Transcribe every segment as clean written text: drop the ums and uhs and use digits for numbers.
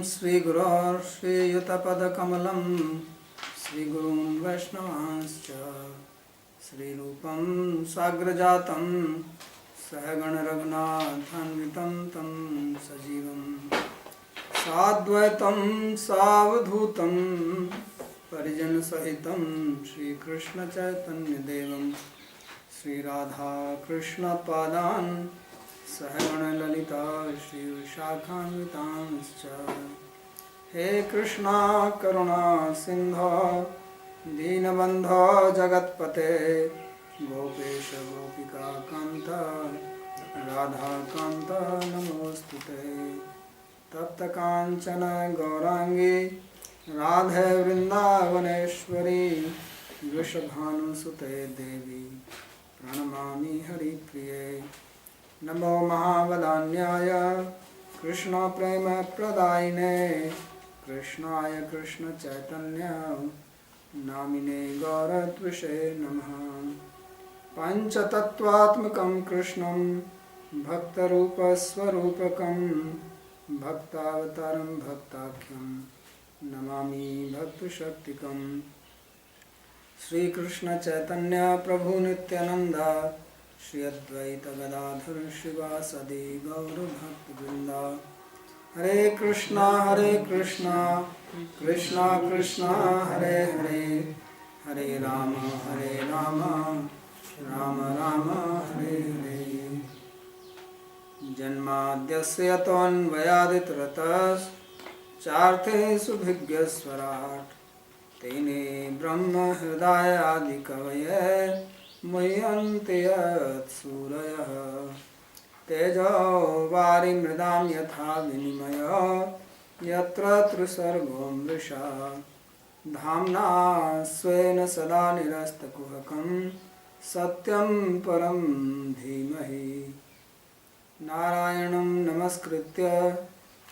श्रीगुरोर् श्रीयुतपदकमलं श्रीगुरून् वैष्णवांश्च श्रीरूपं साग्रजातं सहगणरघुनाथान्वितं तं सजीवं साद्वैतं सावधूतं परिजनसहितं श्रीकृष्णचैतन्यदेवं श्रीराधाकृष्णपादान् सहगणललिता श्रीविशाखान्वितांश्च हे कृष्णा करुणा सिन्धो दीनबन्धो जगत्पते गोपेश गोपिका कान्त राधाकान्त नमोऽस्तुते तप्तकाञ्चन गौराङ्गी राधे वृन्दावनेश्वरी वृषभानुसुते देवी प्रणमामि हरिप्रिये नमो महावदान्याय कृष्णप्रेमप्रदायिने कृष्णाय कृष्णचैतन्य नामिने गौरत्विषे नमः पञ्चतत्त्वात्मकं कृष्णं भक्तरूपस्वरूपकं भक्तावतारं भक्ताख्यं नमामि भक्तशक्तिकं श्रीकृष्णचैतन्य प्रभु नित्यानन्द श्री अद्वैत गदाधर शिवासदि गौरभक्तवृंद हरे कृष्णा कृष्णा कृष्णा हरे हरे हरे राम राम राम हरे हरे जन्माद्यस्य यतोऽन्वयादितरतश्चार्थे सुभिज्ञस्वराट् तेने ब्रह्म हृदय आदि कवये मुह्यन्ति यत्सूरयः तेजो वारिमृदां यथा विनिमयो यत्र त्रिसर्गो मृषा धाम्ना स्वेन सदा निरस्तकुहकं सत्यं परं धीमहि नारायणं नमस्कृत्य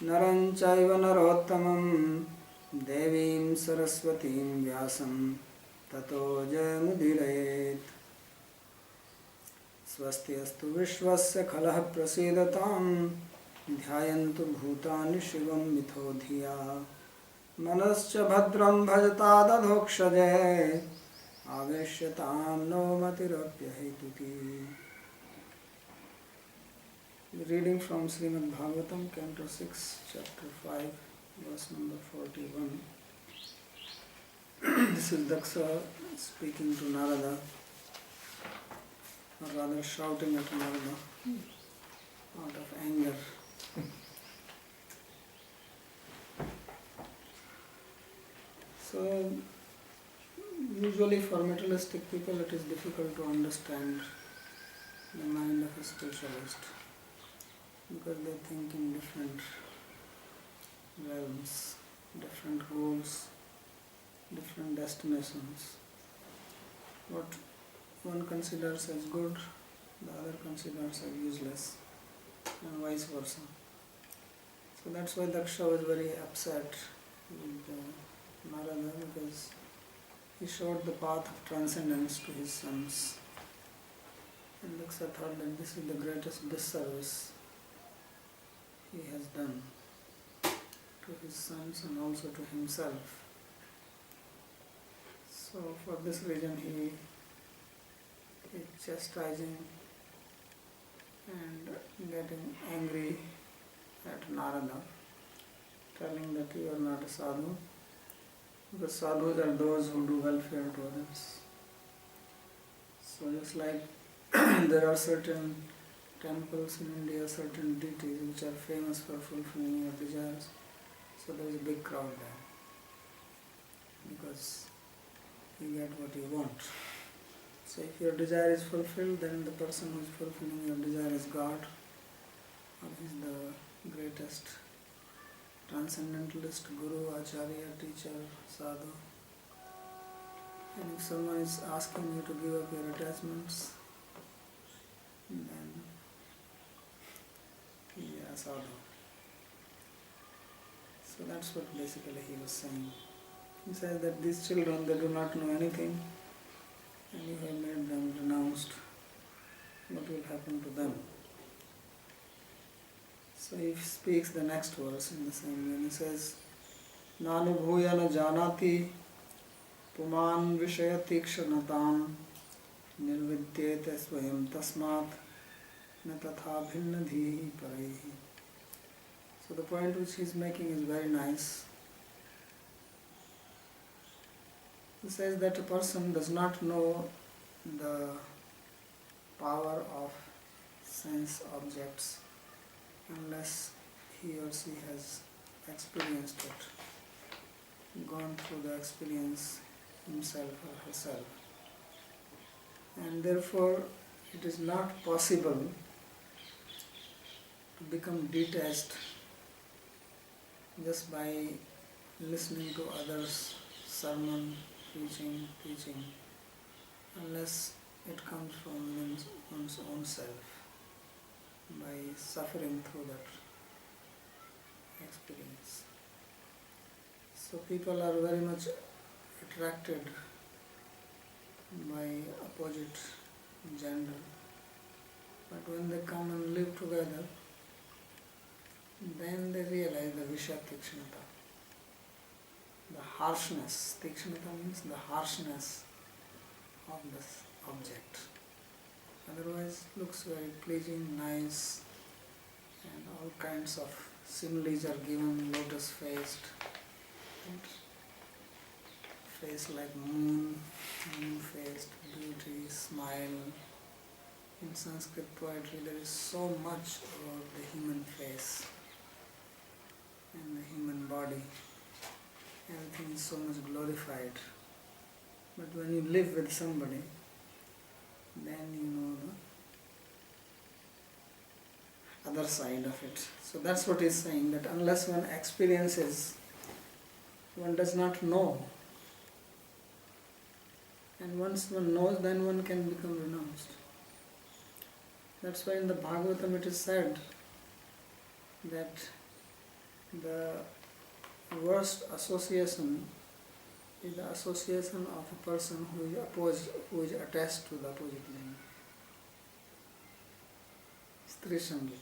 नरं चैव नरोत्तमं देवीं सरस्वतीं व्यासं ततो जयमुदीरयेत् स्वस्ति अस्तु विश्वस्य खलः प्रसीदतां ध्यायन्तु भूतानि शिवं मिथो धिया मनश्च भद्रं भजता दधोक्षजे आवेश्यतां no मतिरप्यहेतुकी. Reading from Srimad Bhagavatam, Canto 6, Chapter 5, verse number 41. This is Dasa speaking to Narada, or rather shouting at Narada out of anger. So, usually for materialistic people it is difficult to understand the mind of a spiritualist because they think in different realms, different goals, different destinations. What one considers as good, the other considers as useless, and vice versa. So that's why Daksha was very upset with Narada because he showed the path of transcendence to his sons. And Daksha thought that this is the greatest disservice he has done to his sons and also to himself. So for this reason he is chastising and getting angry at Narada, telling that you are not a sadhu, because sadhus are those who do welfare to others. So just like there are certain temples in India, certain deities which are famous for fulfilling your desires, so there is a big crowd there because you get what you want. So if your desire is fulfilled, then the person who is fulfilling your desire is God, or is the greatest transcendentalist, guru, acharya, teacher, sadhu. And if someone is asking you to give up your attachments, then he is a sadhu. So that's what basically he was saying. He says that these children, they do not know anything, and you have made them renounced. What will happen to them? So he speaks the next verse in the same way. He says, Nanubhuya na janati puman vishayatikshanataam nirvidyete swayam tasmat na tatha bhinna dhihi paraihi. So the point which he is making is very nice. He says that a person does not know the power of sense objects unless he or she has experienced it, gone through the experience himself or herself. And therefore it is not possible to become detached just by listening to others' sermon, teaching, unless it comes from one's own self, by suffering through that experience. So people are very much attracted by opposite gender, but when they come and live together, then they realize the Vishatikshanata, the harshness. Tikshanata means the harshness of this object. Otherwise looks very pleasing, nice, and all kinds of similes are given, lotus-faced, and face like moon-faced, beauty, smile. In Sanskrit poetry there is so much about the human face and the human body. Everything is so much glorified. But when you live with somebody, then you know the other side of it. So that's what he's saying, that unless one experiences, one does not know. And once one knows, then one can become renounced. That's why in the Bhagavatam it is said that the worst association is the association of a person who is attached to the opposite line. Stri Sangi.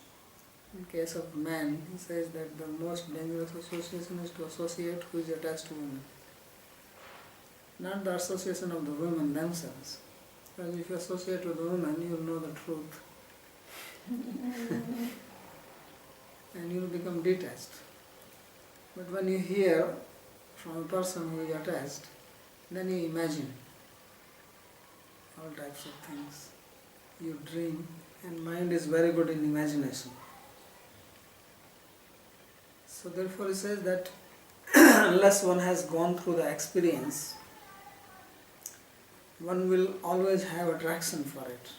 In case of man, he says that the most dangerous association is to associate who is attached to women. Not the association of the women themselves. Because if you associate with the women, you will know the truth. And you will become detached. But when you hear from a person who is attached, then you imagine all types of things. You dream, and mind is very good in imagination. So therefore he says that unless one has gone through the experience, one will always have attraction for it.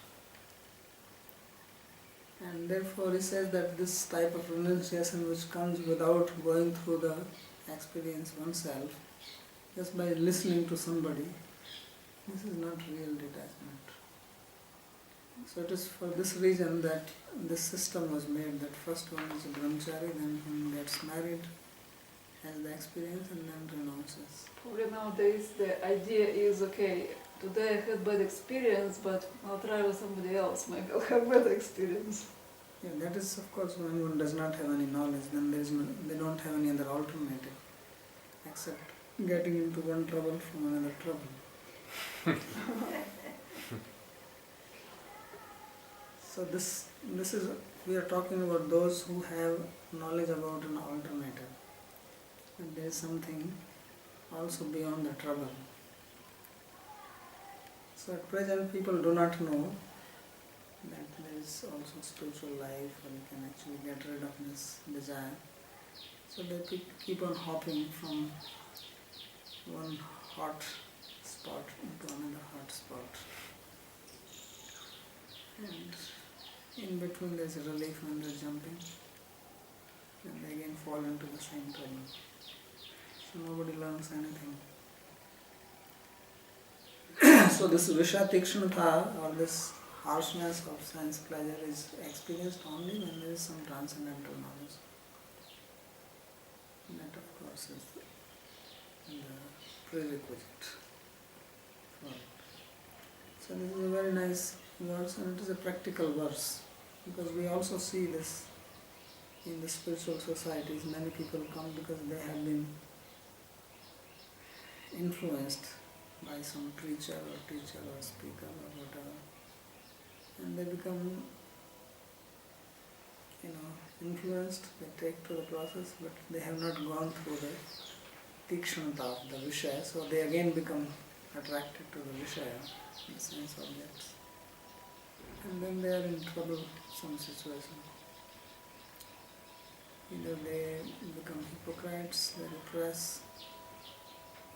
And therefore he says that this type of renunciation which comes without going through the experience oneself, just by listening to somebody, this is not real detachment. So it is for this reason that this system was made, that first one is a brahmachari, then one gets married, has the experience, and then renounces. Probably nowadays the idea is, okay, today I had bad experience, but I'll try with somebody else, maybe I'll have better experience. Yeah, that is of course when one does not have any knowledge, then they don't have any other alternative except getting into one trouble from another trouble. So this is, we are talking about those who have knowledge about an alternative. And there is something also beyond the trouble. So at present people do not know that there is also spiritual life, or you can actually get rid of this desire. So they keep on hopping from one hot spot into another hot spot. And in between there is a relief when they are jumping, and they again fall into the same trouble. So nobody learns anything. So this Vishatikshanata, or this harshness of sense pleasure, is experienced only when there is some transcendental knowledge. And that of course is the prerequisite for it. So this is a very nice verse, and it is a practical verse, because we also see this in the spiritual societies, many people come because they have been influenced by some preacher or teacher or speaker or whatever, and they become, influenced, they take to the process, but they have not gone through the tikshanata of the Vishaya, so they again become attracted to the Vishaya, the sense objects. And then they are in trouble, some situation. Either they become hypocrites, they repress,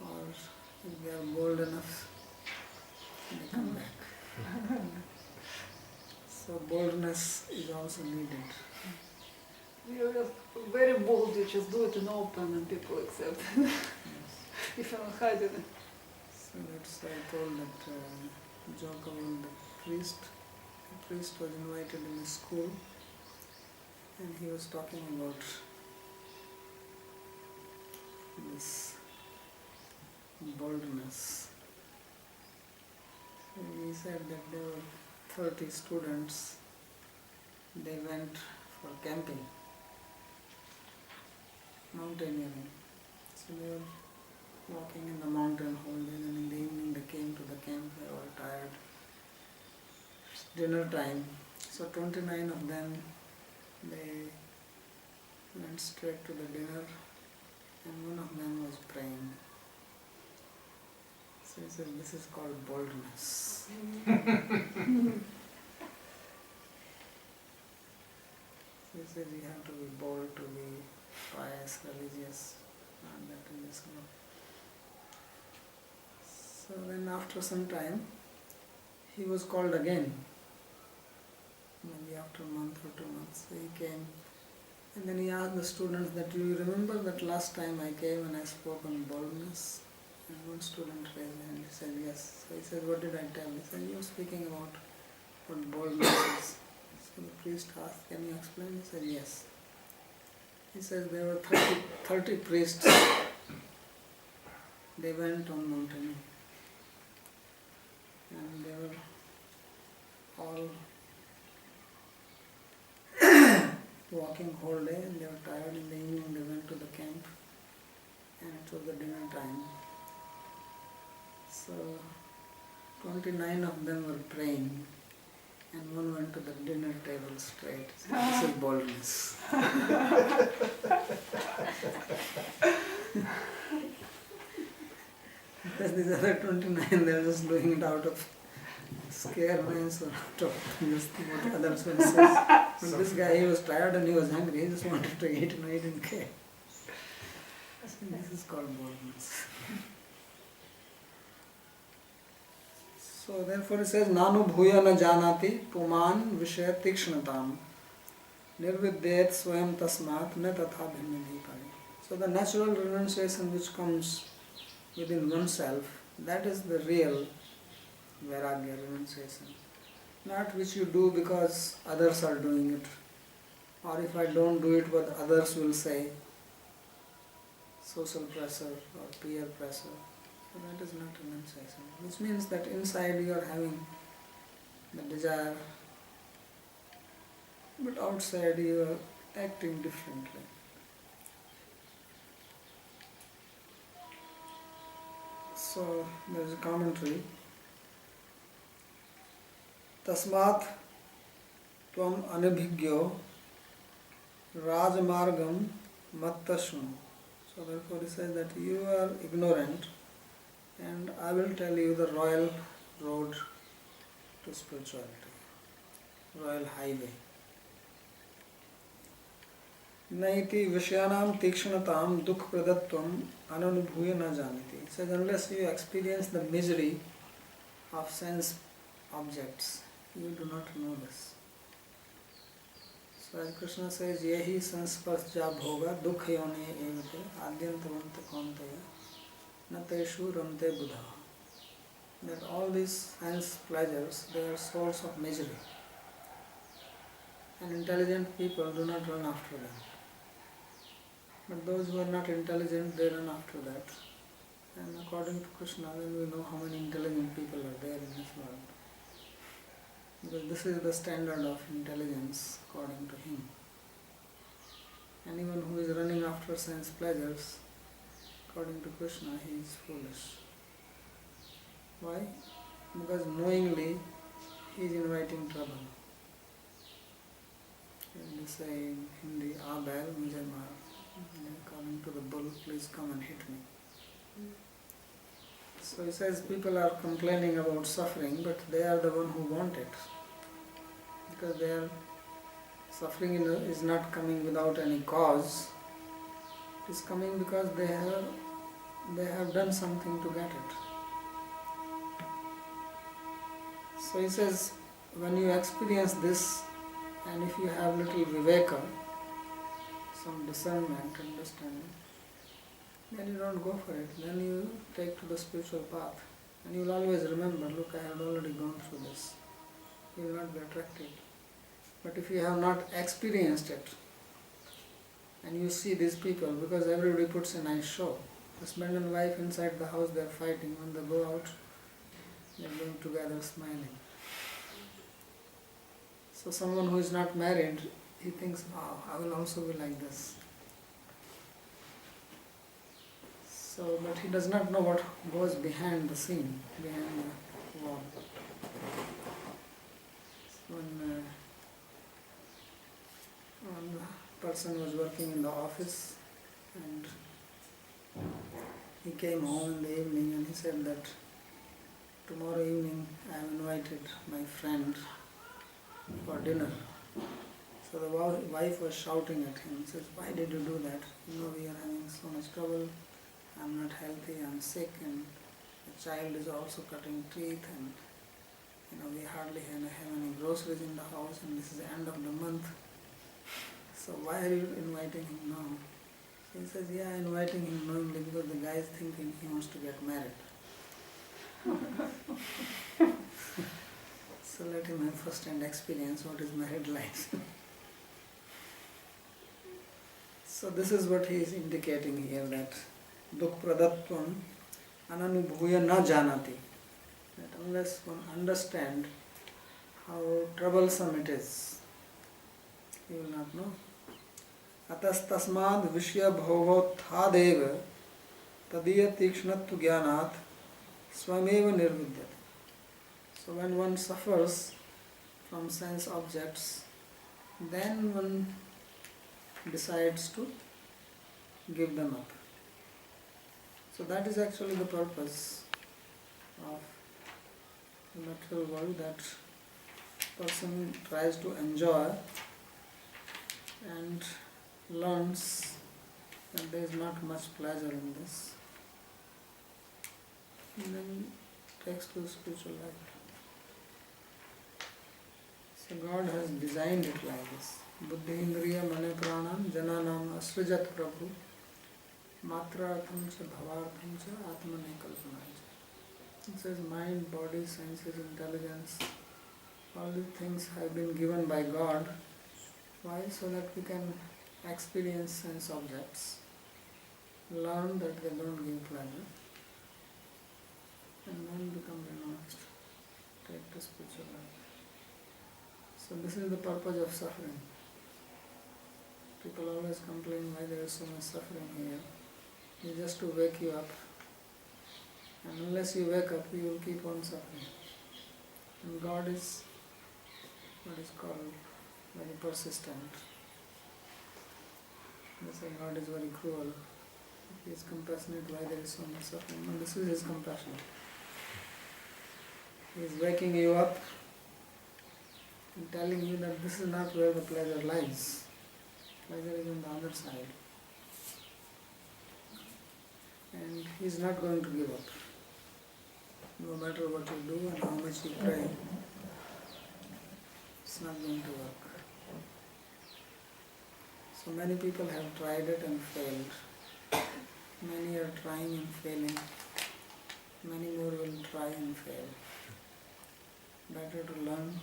or if they are bold enough, they come back. So boldness is also needed. You're just very bold, you just do it in open and people accept. Yes. If you're not hiding it. So that's why I told that joke about the priest. The priest was invited in a school and he was talking about this boldness. So he said that there were 30 students, they went for camping, mountaineering. So they were walking in the mountain whole day, and in the evening they came to the camp, they were tired. It's dinner time. So 29 of them, they went straight to the dinner, and one of them was praying. So he said, this is called boldness. So he said you have to be bold to be pious, religious, and that in this world. So then after some time, he was called again, maybe after a month or 2 months. So he came, and then he asked the students that, do you remember that last time I came and I spoke on boldness? And one student raised his hand, he said yes. So he said, what did I tell? He said, you were speaking about what boldness is. So the priest asked, can you explain? He said, yes. He said there were 30 priests. They went on mountain and they were all walking whole day, and they were tired. In the evening they went to the camp and it was the dinner time. So 29 of them were praying and one went to the dinner table straight. So this is boldness. Because these other 29, they are just doing it out of scaredness or out of just what others will say. But this guy, he was tired and he was hungry, he just wanted to eat and he didn't care. So this is called boldness. So therefore it says, Nanu bhuya na janati puman vishaya tikshnatam nirvidyet swayam tasmat na tatha bhinnadhi pari. So the natural renunciation which comes within oneself, that is the real vairagya, renunciation. Not which you do because others are doing it, or if I don't do it what others will say, social pressure or peer pressure. So that is not renunciation. Which means that inside you are having the desire, but outside you are acting differently. So there is a commentary. Tasmat tvam anibhigyo rajmargam mattasum. So therefore he says that you are ignorant and I will tell you the royal road to spirituality, royal highway. Naiti vishyanam tikshnatam dukh pradatvam ananubhuya na janati. It says unless you experience the misery of sense objects, you do not know this. So as Krishna says, yehi sansparsja bhoga dukha yone evate adyantavanta kauntaya na teshu ramte buddha. That all these sense pleasures, they are source of misery. And intelligent people do not run after them. But those who are not intelligent, they run after that. And according to Krishna, then we know how many intelligent people are there in this world. Because this is the standard of intelligence according to him. anyone who is running after sense pleasures, according to Krishna, he is foolish. Why? Because knowingly he is inviting trouble. And they say in Hindi, "Aa bail mujhe maar." According to the bull, please come and hit me. So he says people are complaining about suffering, but they are the one who want it. Because their suffering is not coming without any cause. It is coming because they have done something to get it. So he says, when you experience this, and if you have little viveka, some discernment, understanding, then you don't go for it. Then you take to the spiritual path. And you will always remember, look, I have already gone through this. You will not be attracted. But if you have not experienced it, and you see these people, because everybody puts a nice show. Husband and wife inside the house, they are fighting. When they go out, they are going together smiling. So someone who is not married, he thinks, wow, I will also be like this. So, but he does not know what goes behind the scene, behind the wall. So when the person was working in the office and he came home in the evening and he said that tomorrow evening I have invited my friend for dinner. So the wife was shouting at him, says, why did you do that? You know, we are having so much trouble, I'm not healthy, I'm sick, and the child is also cutting teeth, and we hardly have any groceries in the house, and this is the end of the month. So why are you inviting him now? So he says, yeah, I'm inviting him knowingly because the guy is thinking he wants to get married. So let him have first-hand experience what is married life. So this is what he is indicating here, that dukh pradatvam ananubhuya na janati. That unless one understand how troublesome it is, he will not know. Atas tasmad vishya bhogothadeva tadiya tikshnattu jnanat swameva nirvidyate. So when one suffers from sense objects, then one decides to give them up. So that is actually the purpose of the material world, that person tries to enjoy and learns that there is not much pleasure in this, and then takes to the spiritual life. So God has designed it like this. Buddhi indriya mane pranam jananam asrijat prabhu matrartham cha bhavartham cha atmane kalpanaya. It says mind, body, senses, intelligence, all these things have been given by God. Why? So that we can experience sense objects, learn that they don't give pleasure, and then become renounced, take the spiritual life. So this is the purpose of suffering. People always complain why there is so much suffering here. It's just to wake you up. And unless you wake up, you will keep on suffering. And God is what is called very persistent. They say God is very cruel. He is compassionate, why there is so much suffering. And this is His compassion. He is waking you up and telling you that this is not where the pleasure lies. Pleasure is on the other side. And He is not going to give up. No matter what you do and how much you pray, it's not going to work. So many people have tried it and failed. Many are trying and failing. Many more will try and fail. Better to learn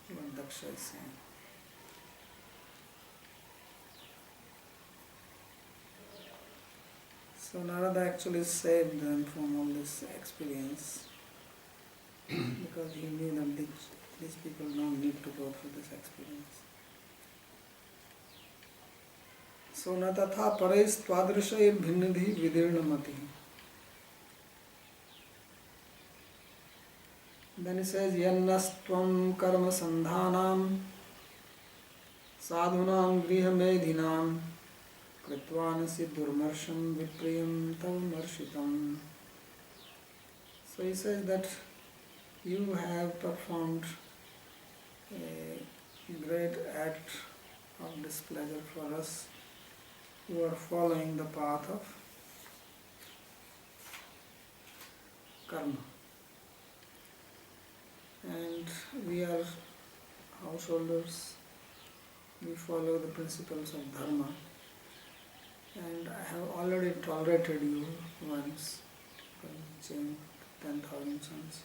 what Daksha is saying. So Narada actually saved them from all this experience because he knew that these people don't need to go through this experience. So na tatha parais twadrishay bhinnidhi vidirnamati. Then he says yannastvam karma sandhanam sadhunam grihamedhinam kritvanasi durmarsham vipriyam tavamaršitam. So he says that you have performed a great act of displeasure for us who are following the path of karma. And we are householders, we follow the principles of dharma, and I have already tolerated you once by saying 10,000 sons.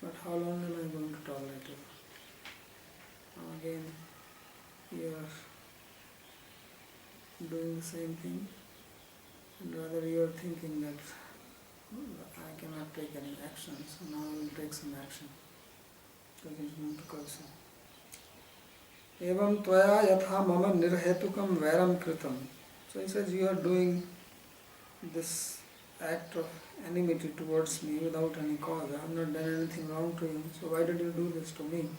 But how long am I going to tolerate you? Now again, you are doing the same thing, and rather you are thinking that I cannot take any action, so now I will take some action. So he is going to curse him. Evam tvaya yatha mama nirhetukam vairam kritam. So he says, you are doing this act of enmity towards me without any cause. I have not done anything wrong to you, so why did you do this to me?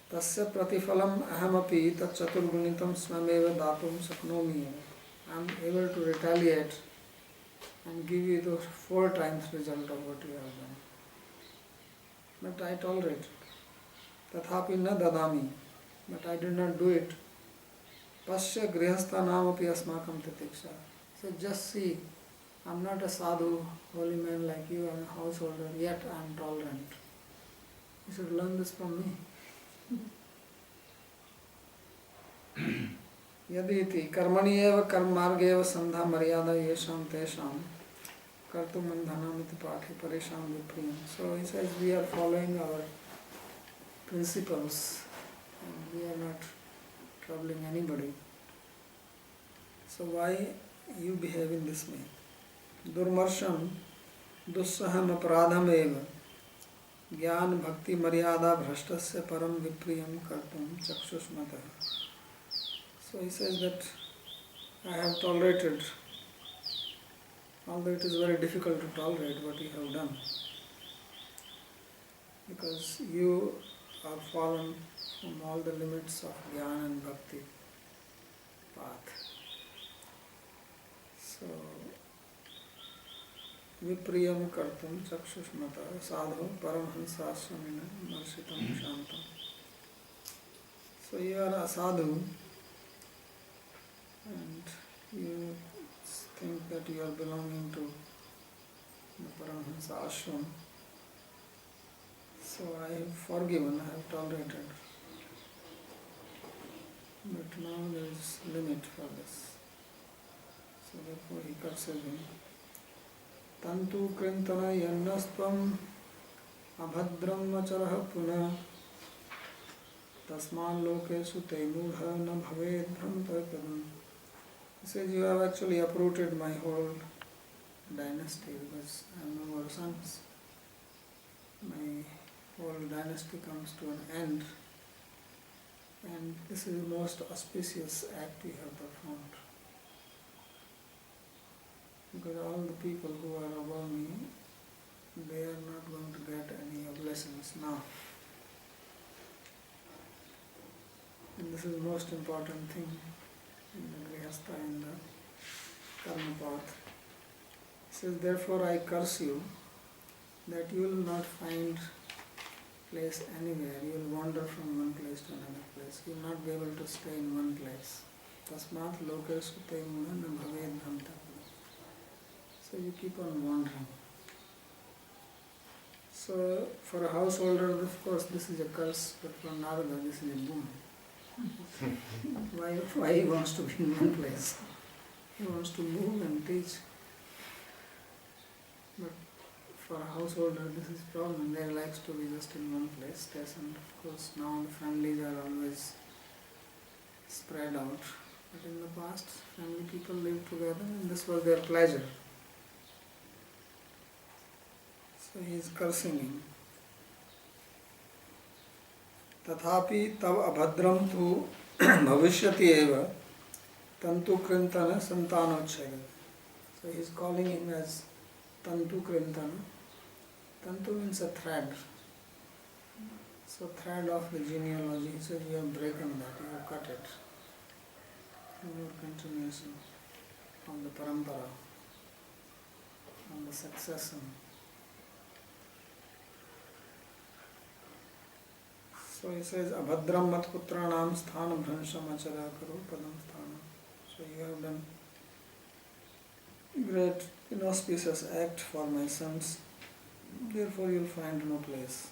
Tasya pratifalam ahamapi tat chaturgunitam swameva datum saknomi. I am able to retaliate and give you the 4 times result of what you have done. But I tolerate it. Tathapi na dadami. But I did not do it. Pasya grihasthanam api asmakam titiksha. So just see, I am not a sadhu, holy man like you, I am a householder, yet I am tolerant. You should learn this from me. Yaditi karmani eva karmarga eva sandha maryada yesham tesham kartu mandhanamiti pathi parisham vipriyam. So he says we are following our principles and we are not troubling anybody. So why you behave in this way? Durmarsham dussaham aparadham eva Gyan bhakti maryada bhrashtasya param vipriyam kartum chakshusmata. So he says that I have tolerated, although it is very difficult to tolerate what you have done, because you are fallen from all the limits of Jnana and Bhakti path. So vipriyam kartum chakshusmata sadhu paramhansa swamina marshitam shantam. So you are a sadhu and you think that you are belonging to the Paramhansa ashram. So I have forgiven, I have tolerated. But now there is limit for this. So therefore he curses him. Tantu krintana yannastvam abhadram acharah puna tasman lokesu te mudha na bhaved brahmatapadam. He says, you have actually uprooted my whole dynasty because I have no more sons. My whole dynasty comes to an end, and this is the most auspicious act you have performed. Because all the people who are above me, they are not going to get any blessings now. And this is the most important thing in the Grihastha, in the karma path. He says, therefore I curse you that you will not find place anywhere. You will wander from one place to another place. You will not be able to stay in one place. Tasmat lokesu te mudha na bhaved brahmatapada. So you keep on wandering. So for a householder, of course, this is a curse, but for Narada, this is a boon. Why he wants to be in one place? He wants to move and teach. But for a householder, this is a problem. They likes to be just in one place. And of course, now the families are always spread out. But in the past, family people lived together and this was their pleasure. So he is cursing him. Tathapi tav abhadram tu Bhavishyati eva Tantu Krintana Santanochcheda. So he is calling him as Tantu Krintana. Tantu means a thread. So thread of the genealogy. He says you have broken that, you have cut it. No more continuation of the parampara, on the succession. So he says, Abhadram mat putranam sthana bhransham achara karo padam sthana. So you have done great inauspicious act for my sons, therefore you will find no place.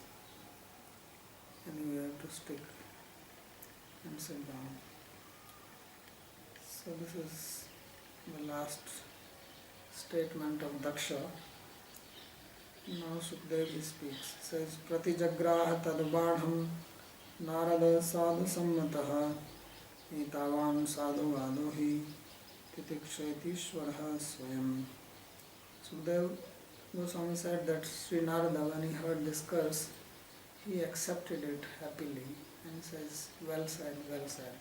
And you have to stick and sit down. So this is the last statement of Daksha. Now Sukdev he speaks. He says, Pratijagraha tadbadham Narada sadhu sammataha etavan sadhu vadohi titikshayatishvaraha swayam. Sukdev Goswami said that Sri Narada, when he heard this curse, he accepted it happily and says, well said, well said.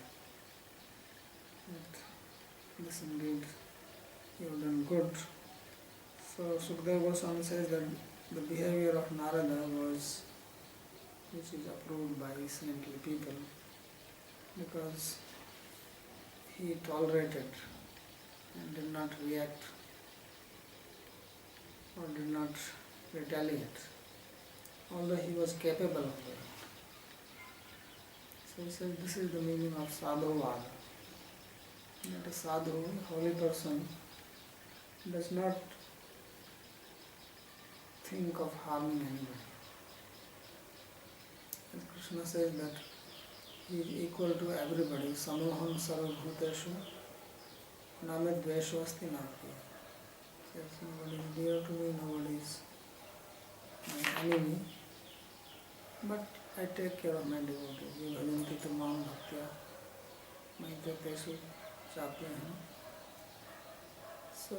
That this indeed you have done good. So Sukdev Goswami says that the behavior of Narada was, which is approved by saintly people, because he tolerated and did not react or did not retaliate, although he was capable of it. So he says this is the meaning of sadhuvada. That a sadhu, a holy person, does not think of harming anybody. As Krishna says that he is equal to everybody. Samoham sarvabhuteshu namid dvesho asti nati. Says nobody is dear to me, nobody is my enemy, but I take care of my devotees. Ye bhajanti tu mam bhaktya maitateshu chapyaham. So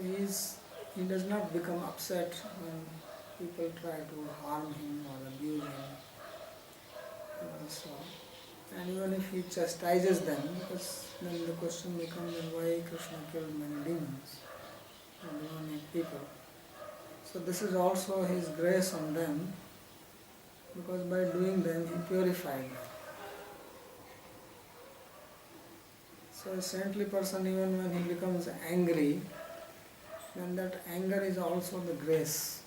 he does not become upset when people try to harm him or abuse him. And so, and even if he chastises them, because then the question becomes why Krishna killed many demons and demonic people. So this is also his grace on them, because by doing them he purified them. So a saintly person, even when he becomes angry, then that anger is also the grace.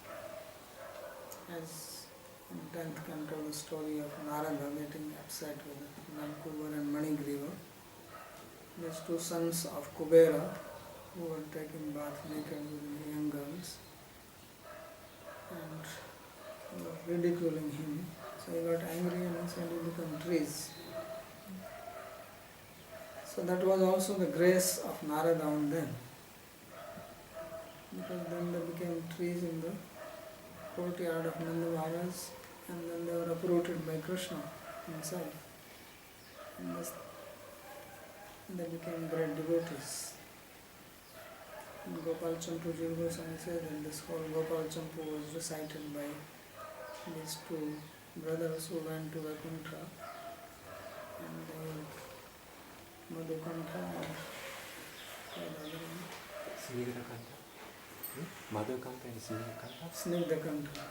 As in 10th Canto, the story of Narada getting upset with Nalkubar and Manigriva, these two sons of Kubera who were taking bath naked with young girls and were ridiculing him. So he got angry and he said, you become trees. So that was also the grace of Narada on them, because then they became trees in the courtyard of Nanda Maharaj, and then they were uprooted by Krishna himself. And they became great devotees. And Gopal Champu Ji Goswami said that this whole Gopal Champu was recited by these two brothers who went to Vaikuntha, and they were Madhukantha and the other one. Madhukanta and Snigdakanta? Snigdakanta.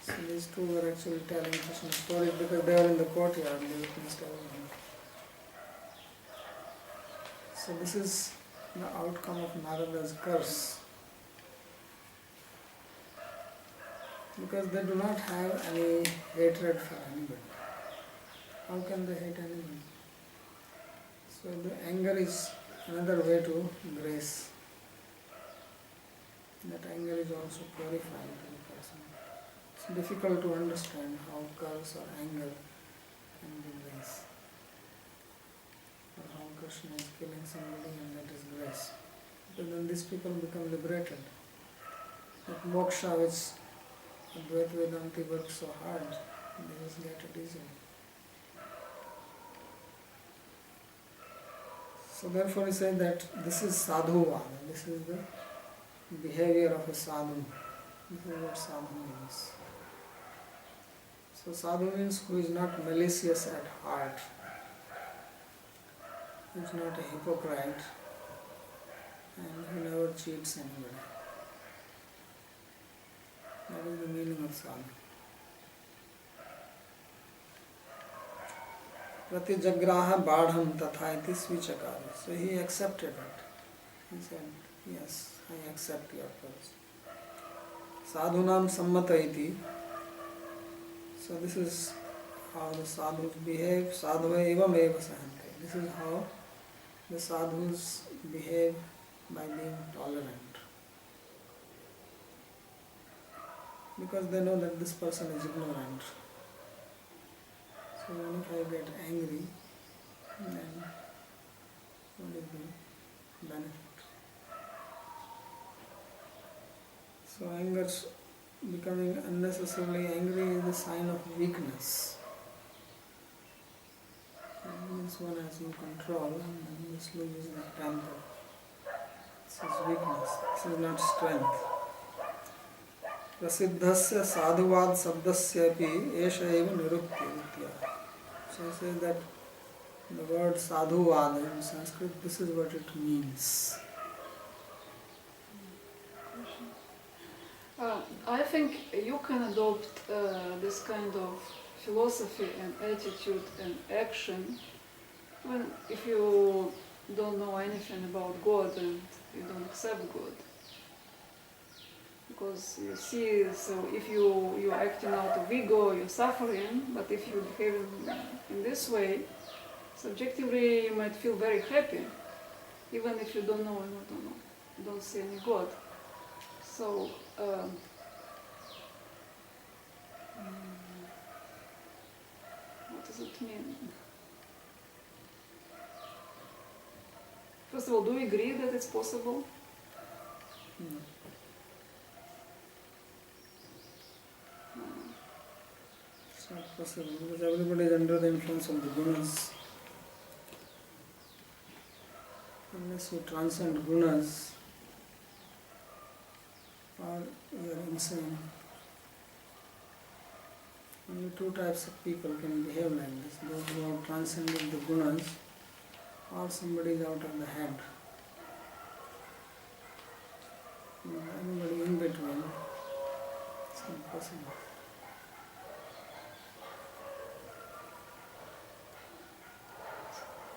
So these two were actually telling Krishna stories because they were in the courtyard, they witnessed everything. So this is the outcome of Narada's curse. Because they do not have any hatred for anybody. How can they hate anybody? So the anger is another way to grace. That anger is also purified to the person. It's difficult to understand how curse or anger can be grace. Or how Krishna is killing somebody and that is grace. Because then these people become liberated. That moksha which Advaita Vedanti works so hard, they just get it easily. So therefore he said that this is sadhuvada, this is the behavior of a sadhu. This is what sadhu means. So sadhu means who is not malicious at heart. who is not a hypocrite, and who never cheats anybody. That is the meaning of sadhu. Pratijagraha badham tatha iti svichakara. So he accepted it. He said, yes, I accept your purpose. Sadhunam sammata iti. So this is how the sadhus behave. Sadhava evam eva sahante. This is how the sadhus behave, by being tolerant. Because they know that this person is ignorant. So even if I get angry, then what is the benefit? So anger, becoming unnecessarily angry, is a sign of weakness. And this one has no control, and then this loses the temper. This is weakness, this is not strength. Prasiddhasya sadhuvad sabdasya api esha eva nirukti vitya. So he says that the word sadhuvad in Sanskrit, this is what it means. I think you can adopt this kind of philosophy and attitude and action when if you don't know anything about God and you don't accept God. Because you see, so if you're acting out of ego, you're suffering, but if you behave in this way, subjectively you might feel very happy, even if you don't know and you don't see any God. So, what does it mean? First of all, do you agree that it's possible? No. It's not possible because everybody is under the influence of the gunas. Unless you transcend gunas, or you are insane. Only two types of people can behave like this: those who have transcended the gunas, or somebody is out of the head. Everybody in between, it's not possible.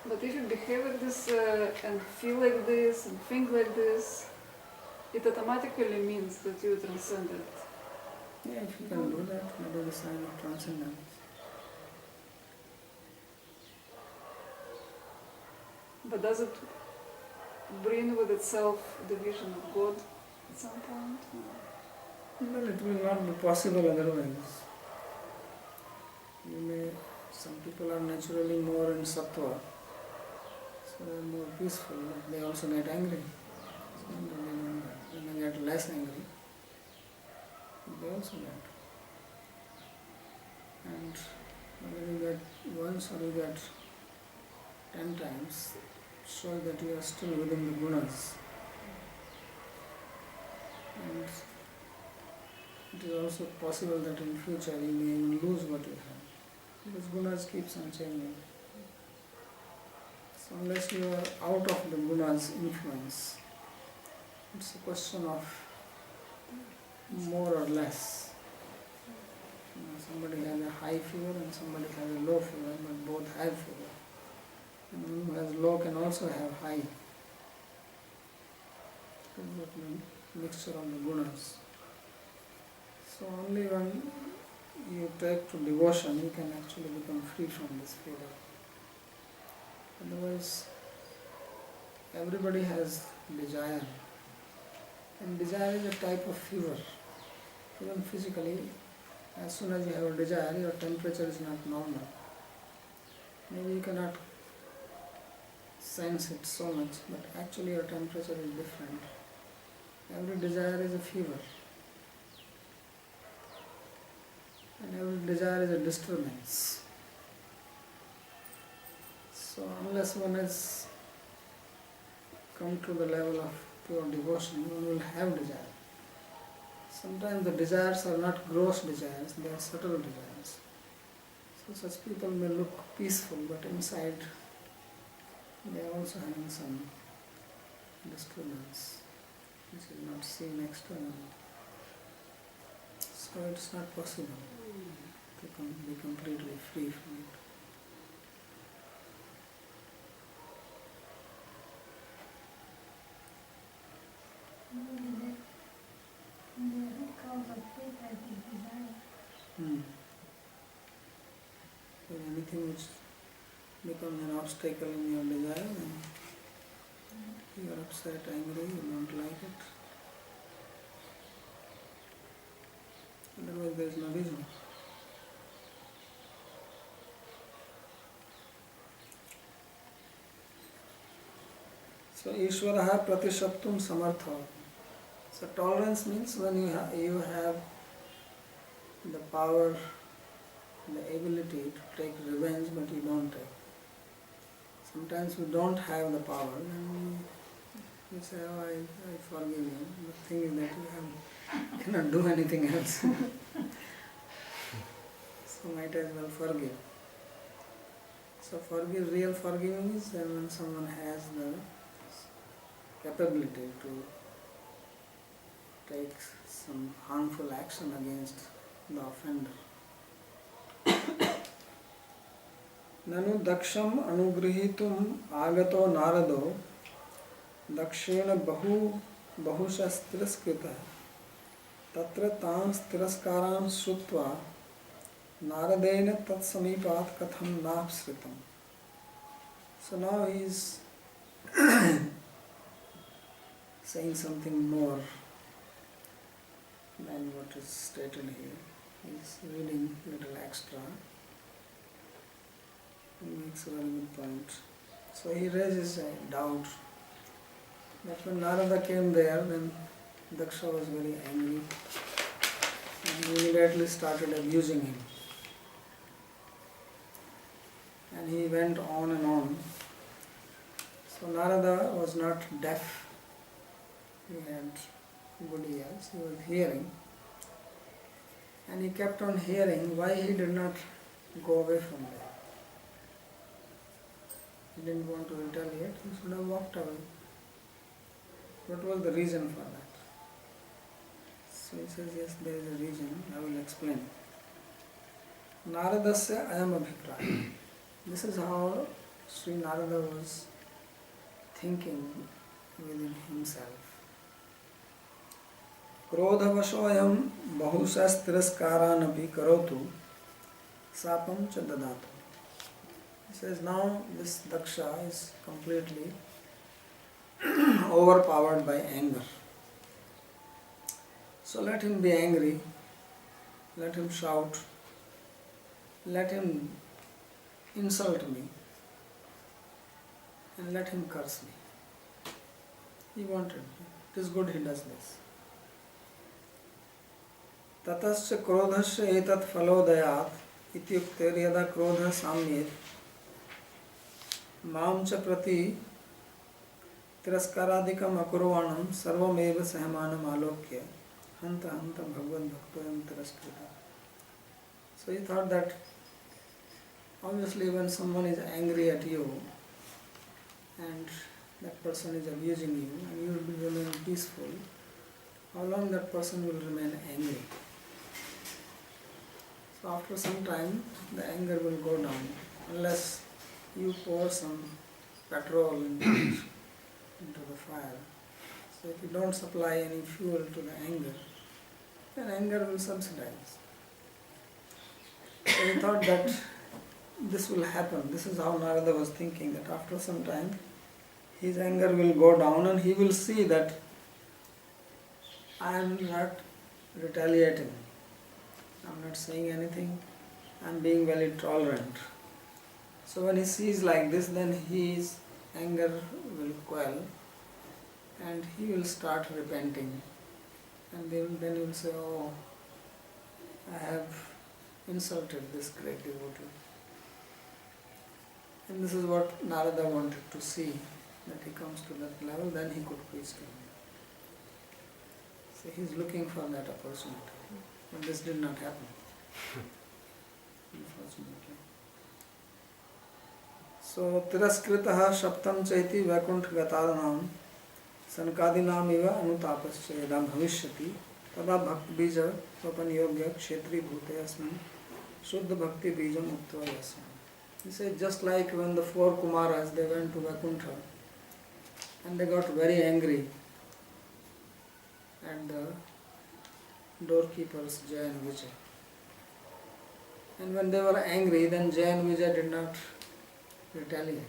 But if you behave like this and feel like this and think like this, it automatically means that you transcended. Yeah, if you can do that, that is a sign of transcendence. But does it bring with itself the vision of God at some point? No. Well, it will not be possible otherwise. Some people are naturally more in sattva, so they are more peaceful, but they also get angry. So when they get less angry, they also get. And whether you get once or you get 10 times, shows that you are still within the gunas. And it is also possible that in future you may even lose what you have. Because gunas keeps on changing. So unless you are out of the gunas influence, it's a question of more or less. Somebody has a high fever and somebody has a low fever, but both have fever. And one who has low can also have high. It's a mixture of the gunas. So only when you take to devotion, you can actually become free from this fever. Otherwise, everybody has desire. And desire is a type of fever. Even physically, as soon as you have a desire, your temperature is not normal. Maybe you cannot sense it so much, but actually your temperature is different. Every desire is a fever. And every desire is a disturbance. So unless one has come to the level of pure devotion, one will have desire. Sometimes the desires are not gross desires, they are subtle desires. So such people may look peaceful, but inside they are also having some disturbance which is not seen externally. So it's not possible to be completely free from it. The root cause of hate, I think, desire. When anything which becomes an obstacle in your desire, then you are upset, angry, you don't like it. Otherwise there is no reason. So Ishvaraha pratishattum samartha. So tolerance means when you have the power, the ability to take revenge, but you don't take. Sometimes we don't have the power and we say, oh, I forgive you. The thing is that you cannot do anything else. So might as well forgive. So real forgiving is when someone has the capability to take some harmful action against the offender. Nanu daksham anugrihitum agato narado dakshena bahushas tiraskrita tatra tams tiraskaram shrutva naradena tat samipat katham napsritam. So now he is saying something more than what is stated here. He is reading a little extra. He makes a very good point. So he raises a doubt that when Narada came there, then Daksha was very angry and he immediately started abusing him. And he went on and on. So Narada was not deaf. He had good ears, he was hearing. And he kept on hearing why he did not go away from there. He didn't want to retaliate, he should have walked away. What was the reason for that? So he says, yes, there is a reason, I will explain. Naradasya ayam abhipraya. This is how Sri Narada was thinking within himself. Krodhavashoyam bahushas tiraskaranaphi karotu sapam cha dadatu. He says now this Daksha is completely overpowered by anger. So let him be angry, let him shout, let him insult me, and let him curse me. He wanted. It is good he does this. Tatascha krodhasya etat phalodayat ityukter yada krodha samyet माम च प्रति तिरस्कारादिकम अकुर्वाणम सर्वमेव सहमानम आलोक्य हंत हंत भगवन् भक्तोयम तिरस्कृता. So he thought that obviously when someone is angry at you and that person is abusing you and you will remain peaceful, how long that person will remain angry? So after some time the anger will go down unless you pour some petrol into the fire. So if you don't supply any fuel to the anger, then anger will subsidize. So he thought that this will happen. This is how Narada was thinking, that after some time his anger will go down and he will see that I am not retaliating. I am not saying anything. I am being very tolerant. So when he sees like this, then his anger will quell and he will start repenting. And then he will say, oh, I have insulted this great devotee. And this is what Narada wanted to see, that he comes to that level, then he could preach to him. So he is looking for that opportunity. But this did not happen, unfortunately. So Tiraskritaha Shaptam Chaiti Vaikuntha Gatadanam Sankadinam Iva Anutapasya Yada Bhavishyati Tada Bhakti Bija Swapaniyogya Kshetri Bhute Asmin Shuddha Bhakti Bijam Uttva Yasmin. He said, just like when the four Kumaras, they went to Vaikuntha and they got very angry at the doorkeepers Jaya and Vijay. And when they were angry, then Jaya and Vijay did not retaliate,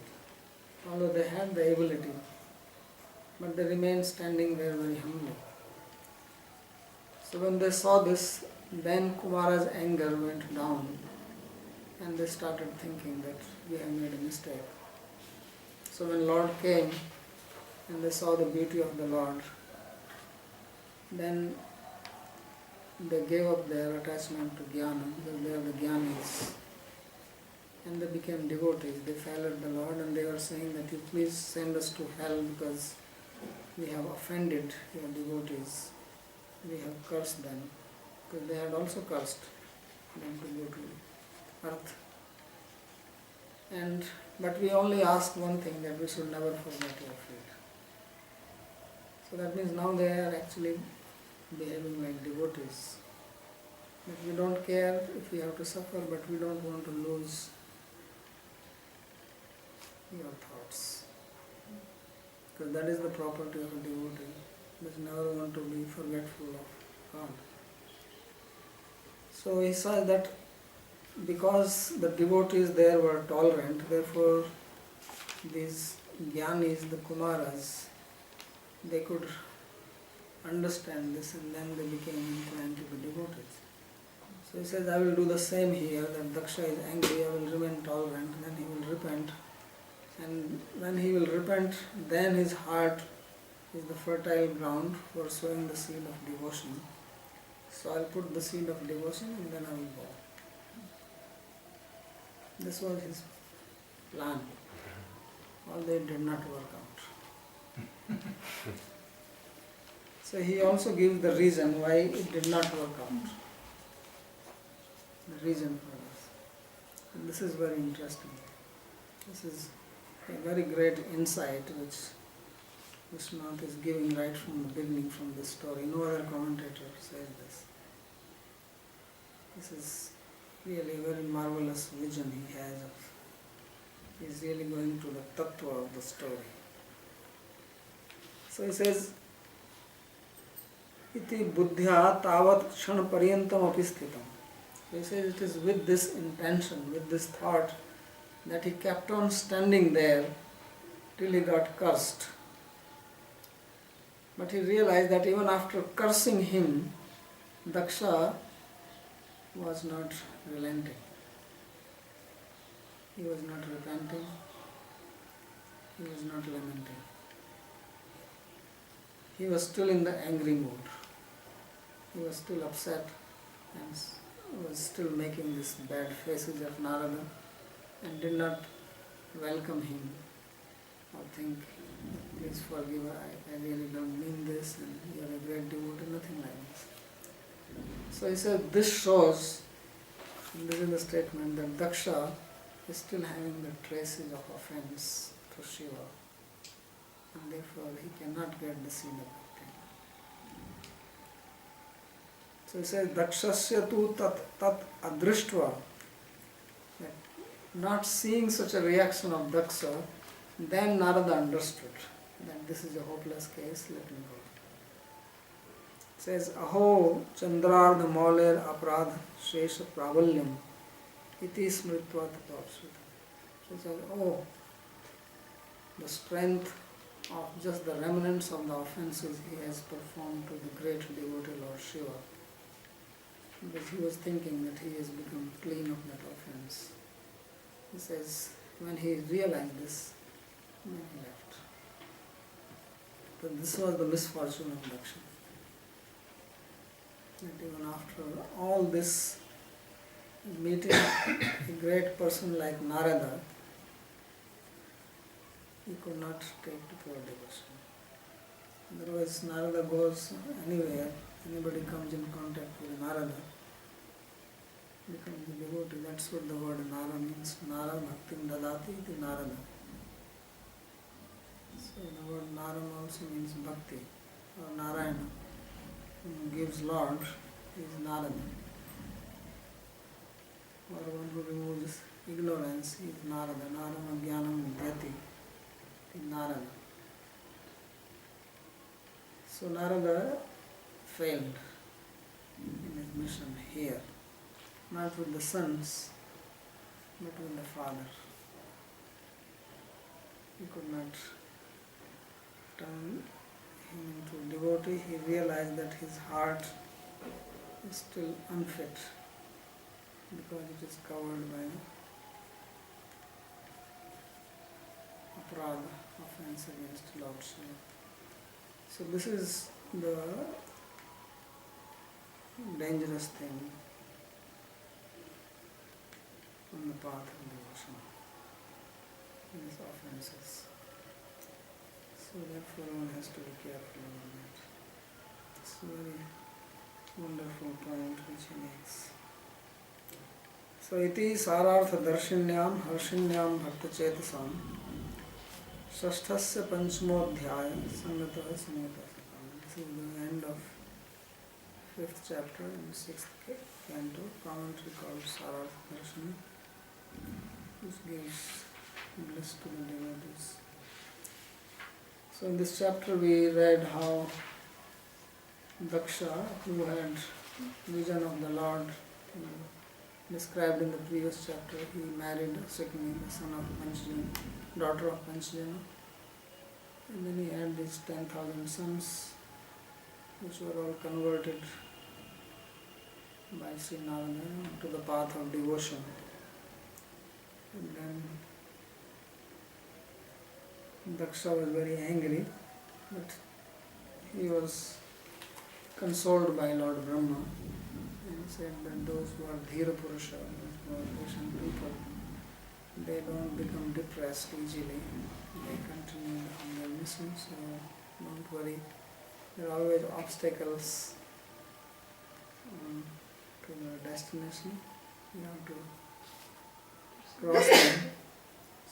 although they had the ability, but they remained standing there very humbly. So when they saw this, then Kumara's anger went down and they started thinking that we have made a mistake. So when Lord came and they saw the beauty of the Lord, then they gave up their attachment to Jnana, because they are the Jnanis, and they became devotees. They followed the Lord and they were saying that you please send us to hell because we have offended your devotees. We have cursed them, because they had also cursed them to go to earth. But we only ask one thing, that we should never forget your faith. So that means now they are actually behaving like devotees. That we don't care if we have to suffer, but we don't want to lose your thoughts. Because that is the property of a devotee. We never want to be forgetful of God. So he says that because the devotees there were tolerant, therefore these Jnanis, the Kumaras, they could understand this and then they became inclined to be devotees. So he says, I will do the same here, that Daksha is angry, I will remain tolerant, then he will repent. And when he will repent, then his heart is the fertile ground for sowing the seed of devotion. So I'll put the seed of devotion and then I will go. This was his plan. Although it did not work out. So he also gives the reason why it did not work out. The reason for this. And this is very interesting. This is a very great insight which Srimad is giving right from the beginning, from this story. No other commentator says this. This is really a very marvelous vision he has of. He is really going to the tattva of the story. So he says, iti buddhya tavat kshana paryantam api sthitam. So he says it is with this intention, with this thought, that he kept on standing there till he got cursed. But he realized that even after cursing him, Daksha was not relenting. He was not repenting. He was not lamenting. He was still in the angry mood. He was still upset and was still making this bad faces at Narada and did not welcome him or think, please forgive, I really don't mean this and you are a great devotee, nothing like this. So he said this shows, and this is the statement, that Daksha is still having the traces of offense to Shiva and therefore he cannot get the seed of Bhakti. So he says Dakshasya tu tat adrishtva, that not seeing such a reaction of Daksha, then Narada understood that this is a hopeless case, let me go. It says, Aho Chandrardha Mauler Aparadh Shesha Pravalyam Iti Smritva Tatapsvita. So it says, oh, the strength of just the remnants of the offenses he has performed to the great devotee Lord Shiva. Because he was thinking that he has become clean of that offense. He says, when he realized this, then he left. But this was the misfortune of Daksha. That even after all this, meeting a great person like Narada, he could not take to pure devotion. Otherwise, Narada goes anywhere, anybody comes in contact with Narada, becomes a devotee. That's what the word Nara means. Nara Bhaktim Dadati iti Narada. So the word Naram also means Bhakti or Narayana. Who gives Lord is Narada. Or one who removes ignorance is Narada. Narama Jnanam Dhyati is Narada. So Narada failed in his mission here. Not with the sons, but with the father. He could not turn him into devotee. He realized that his heart is still unfit because it is covered by aparadha, offense against Lordship. So this is the dangerous thing on the path of devotion, these offenses. So therefore one has to be careful about that. It's a very wonderful point which he makes. So iti sarartha darshinyam harshinyam bhakta chetasam shashthasya panchmodhyaya sangatah samotasakam. This is the end of 5th chapter in 6th Canto, commentary called Sarartha Darshana, which gives bliss to the devotees. So in this chapter we read how Daksha, who had vision of the Lord described in the previous chapter, he married Sikni, the son of Panchajana, daughter of Panchajana, and then he had these 10,000 sons, which were all converted by Sri Narayana to the path of devotion. And then Daksha was very angry, but he was consoled by Lord Brahma and said that those who are Dhira Purusha, those who are patient people, they don't become depressed easily. They continue on their mission, so don't worry. There are always obstacles to the destination. You have to cross them.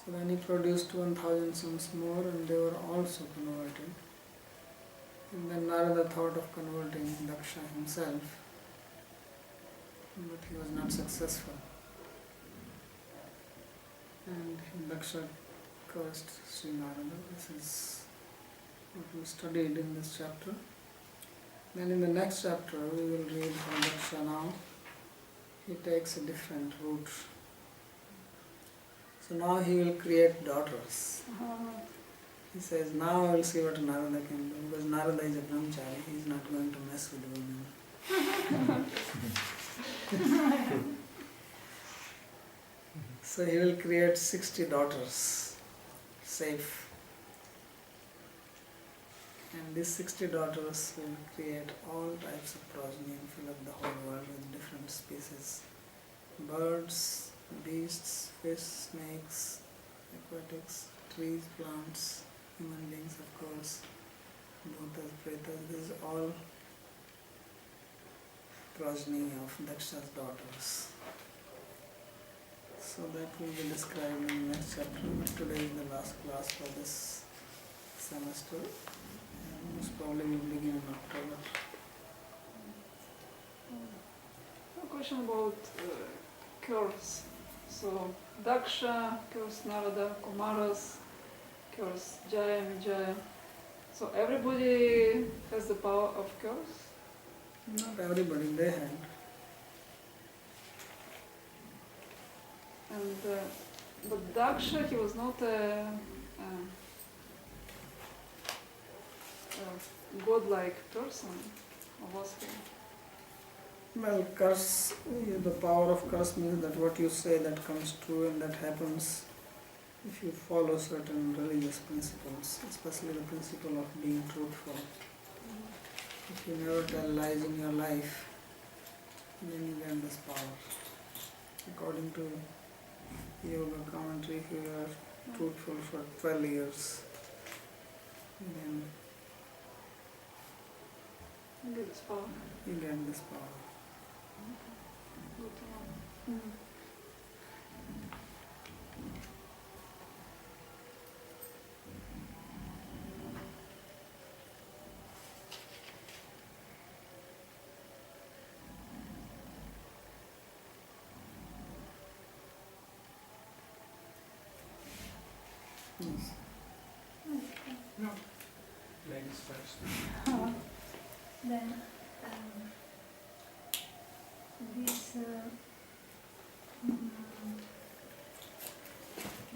So then he produced 1,000 sons more, and they were also converted. And then Narada thought of converting Daksha himself, but he was not successful. And Daksha cursed Sri Narada. This is what we studied in this chapter. Then in the next chapter we will read how Daksha now, he takes a different route. So now he will create daughters. He says, now I will see what Narada can do, because Narada is a brahmachari, he is not going to mess with women. So he will create 60 daughters, safe. And these 60 daughters will create all types of progeny and fill up the whole world with different species. Birds, beasts, fish, snakes, aquatics, trees, plants, human beings, of course, bhutas, pretas. This is all progeny of Daksha's daughters. So that will be described in the next chapter. But today is the last class for this semester. And most probably will begin in October. A question about curse. So Daksha curse Narada, Kumaras curse Jaya, Vijaya. So everybody has the power of curse? Not everybody, they had. And but Daksha, he was not a godlike person, or was he? Well, curse, the power of curse means that what you say that comes true and that happens if you follow certain religious principles, especially the principle of being truthful. If you never tell lies in your life, then you get this power. According to yoga commentary, if you are truthful for 12 years, then Good power. you get this power. Good to know. Yes. No. Ladies first. Then this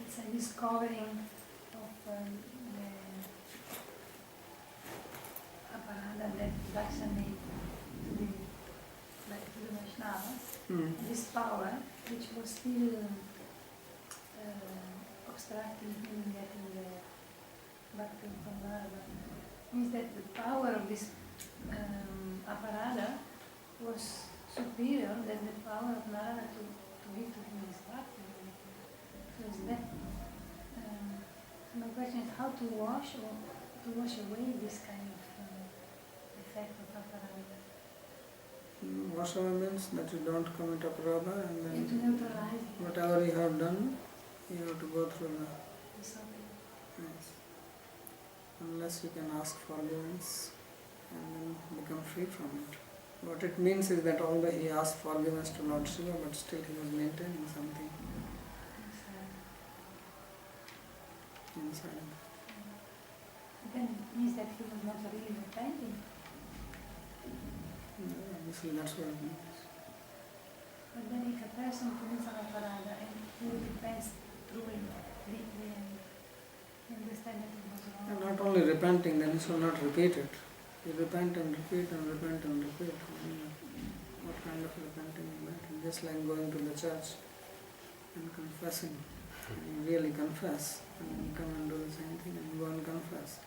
it's a discovering of the aparada that Dasa made to the Vaishnavas. This power, which was still obstructing him getting the Bhakti from Narada, means that the power of this aparada was superior than the power of Narada to give to him his Bhakti. So it's that. My question is how to wash away this kind of effect of aparada. Wash away means that you don't commit aparada, and And to then neutralize whatever you have done, you have to go through the. the suffering. Yes. Unless you can ask forgiveness and then become free from it. What it means is that although he asked forgiveness to Lord Shiva, but still he was maintaining something inside. Then it means that he was not really repenting. Obviously, that's what it means. But then if a person commits an aparada and he repents truly, deeply, and he understands that it was And wrong. not only repenting, then he should not repeat it. You repent and repeat and repent and repeat. What kind of repenting is that? Just like going to the church and confessing. You really confess, and then you come and do the same thing and you go and confess.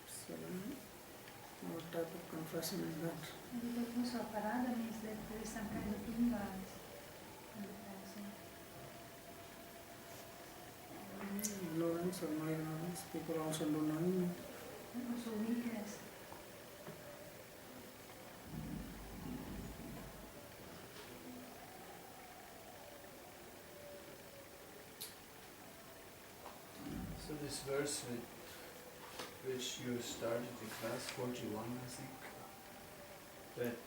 So, what type of confession is that? And because also aparada means that there is some kind of ignorance in the person. Ignorance or no ignorance? People also do not know. And also weakness. So this verse with which you started the class, 41 I think, that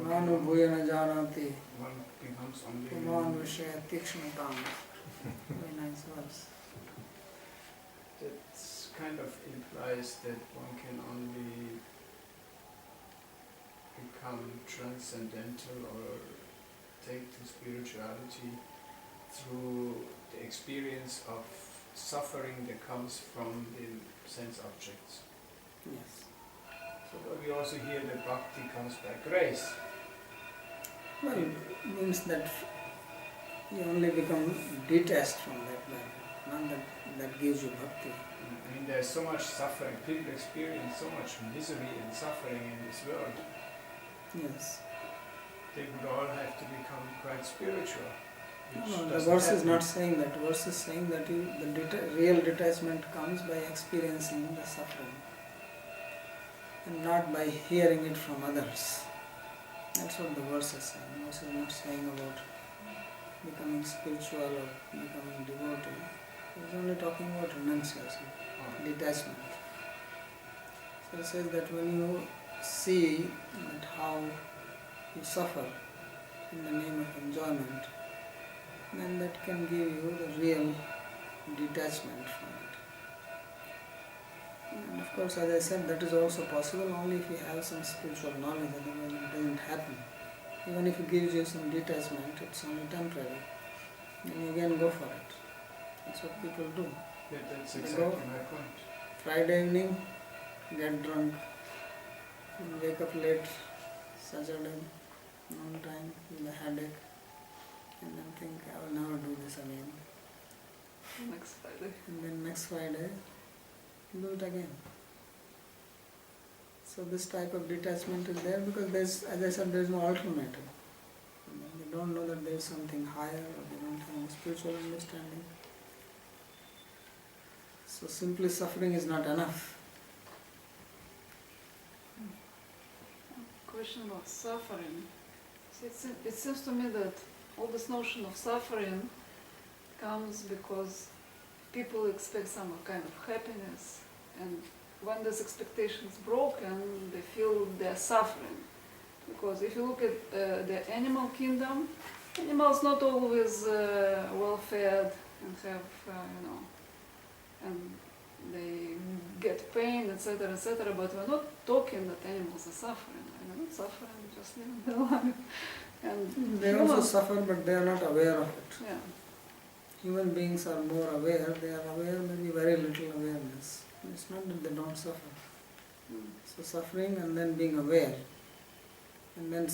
Manu bhuyana janati one becomes only puman vishaya tikshnatam. Very nice verse. that kind of implies that one can only become transcendental or take to spirituality through the experience of suffering that comes from the sense objects. Yes. So we also hear that bhakti comes by grace. Well, it means that you only become detached from that matter, not that gives you bhakti. I mean, there's so much suffering. People experience so much misery and suffering in this world. Yes. They would all have to become quite spiritual. which No, the doesn't verse is happen. not saying that. The verse is saying that real detachment comes by experiencing the suffering and not by hearing it from others. That's what the verse is saying. The verse is not saying about becoming spiritual or becoming devotee. It's only talking about renunciation, detachment. So it says that when you see that how you suffer in the name of enjoyment, then that can give you the real detachment from it. And of course, as I said, that is also possible only if you have some spiritual knowledge, otherwise it doesn't happen. Even if it gives you some detachment, it's only temporary. Then you again go for it. That's what people do. Yeah, that's They exactly go my point. Friday evening, get drunk, and wake up late, Saturday, noon time, with a headache, and then think, I will never do this again. Next Friday. And then next Friday, do it again. So this type of detachment is there because there's, as I said, there's no alternative. They don't know that there is something higher, or they don't have any spiritual understanding. So simply suffering is not enough. Question about suffering. It seems to me that all this notion of suffering comes because people expect some kind of happiness, and when this expectation is broken, they feel they're suffering. Because if you look at the animal kingdom, animals not always well fed and have, and they get pain, etc., etc. But we're not talking that animals are suffering. They're not suffering, they're just living their life. And They also suffer, but they are not aware of it. yeah. Human beings are more aware. They are aware, maybe very little awareness. It's not that they don't suffer. Mm. So suffering and then being aware. And then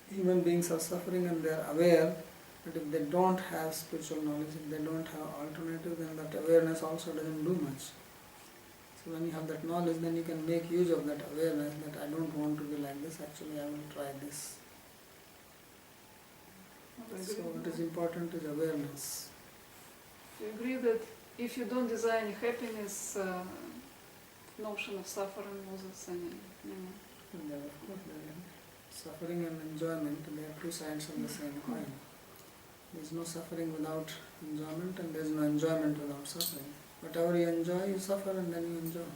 human beings are suffering and they are aware, but if they don't have spiritual knowledge, if they don't have alternative, then that awareness also doesn't do much. So when you have that knowledge, then you can make use of that awareness that I don't want to be like this, actually I will try this. So what is important is awareness. You agree that if you don't desire any happiness, notion of suffering loses any meaning? And then of course there is suffering and enjoyment, they are two sides of the same coin. There is no suffering without enjoyment, and there is no enjoyment without suffering. Whatever you enjoy, you suffer, and then you enjoy.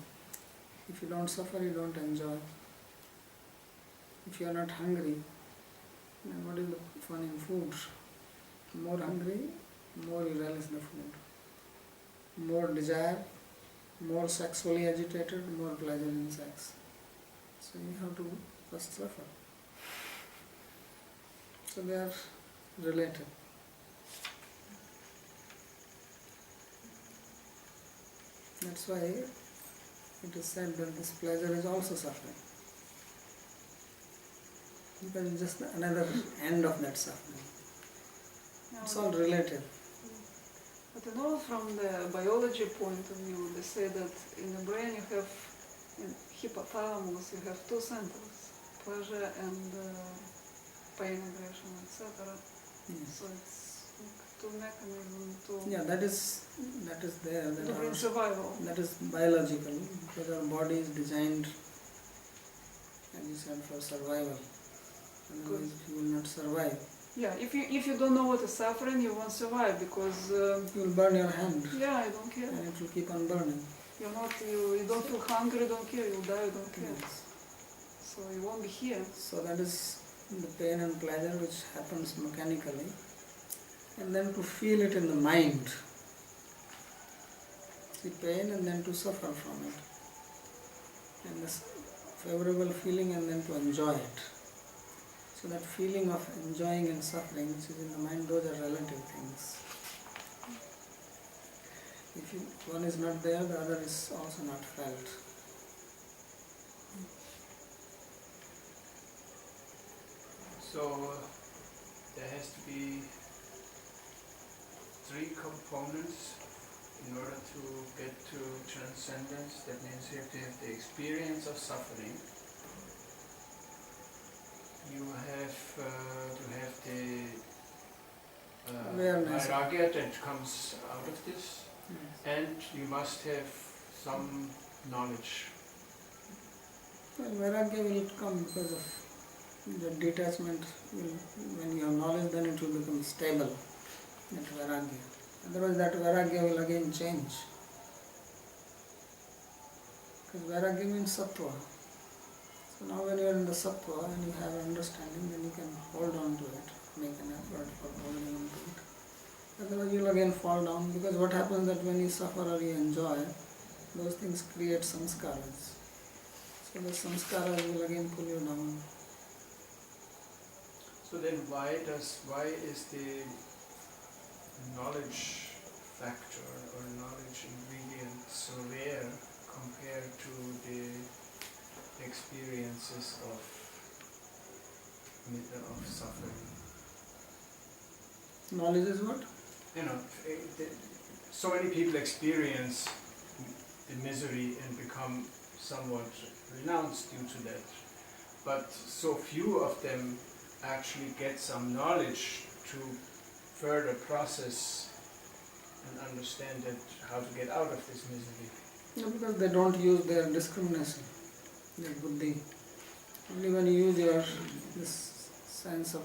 If you don't suffer, you don't enjoy. If you are not hungry, then what is the fun in food? More hungry, more you relish the food. More desire, more sexually agitated, more pleasure in sex. So you have to first suffer. So they are related. That's why it is said that this pleasure is also suffering. Because it's just another end of that suffering. It's all relative. But you know, from the biology point of view, they say that in the brain you have, in hypothalamus, you have two centers, pleasure and pain, aggression, etc. Yes. So it's like two mechanisms to Yeah, that is there. to bring survival. That is biological, because our body is designed, as you said, for survival. Otherwise you will not survive. Yeah, if you don't know what is suffering, you won't survive because You will burn your hand, yeah, I don't care. and it will keep on burning. You don't feel hungry, don't care. You'll die, you don't care. Yes. So you won't be here. So that is the pain and pleasure which happens mechanically, and then to feel it in the mind. See pain and then to suffer from it, and this favorable feeling and then to enjoy it. So that feeling of enjoying and suffering which is in the mind, those are relative things. If one is not there, the other is also not felt. So there has to be three components in order to get to transcendence. That means you have to have the experience of suffering. You have to have the Awareness. vairagya that comes out of this, Yes. and you must have some knowledge. Well, vairagya will come because of the detachment. When you have knowledge, then it will become stable, that vairagya. Otherwise that vairagya will again change. Because vairagya means sattva. So now when you are in the sattva and you have understanding, then you can hold on to it, make an effort for holding on to it. Otherwise you will again fall down, because what happens that when you suffer or you enjoy, those things create samskaras. So the samskaras will again pull you down. So then why is the knowledge factor or knowledge ingredient so rare compared to the experiences of suffering? Knowledge is what? So many people experience the misery and become somewhat renounced due to that, but so few of them actually get some knowledge to further process and understand that how to get out of this misery. No, because they don't use their discrimination, their buddhi. Only when you use your this sense of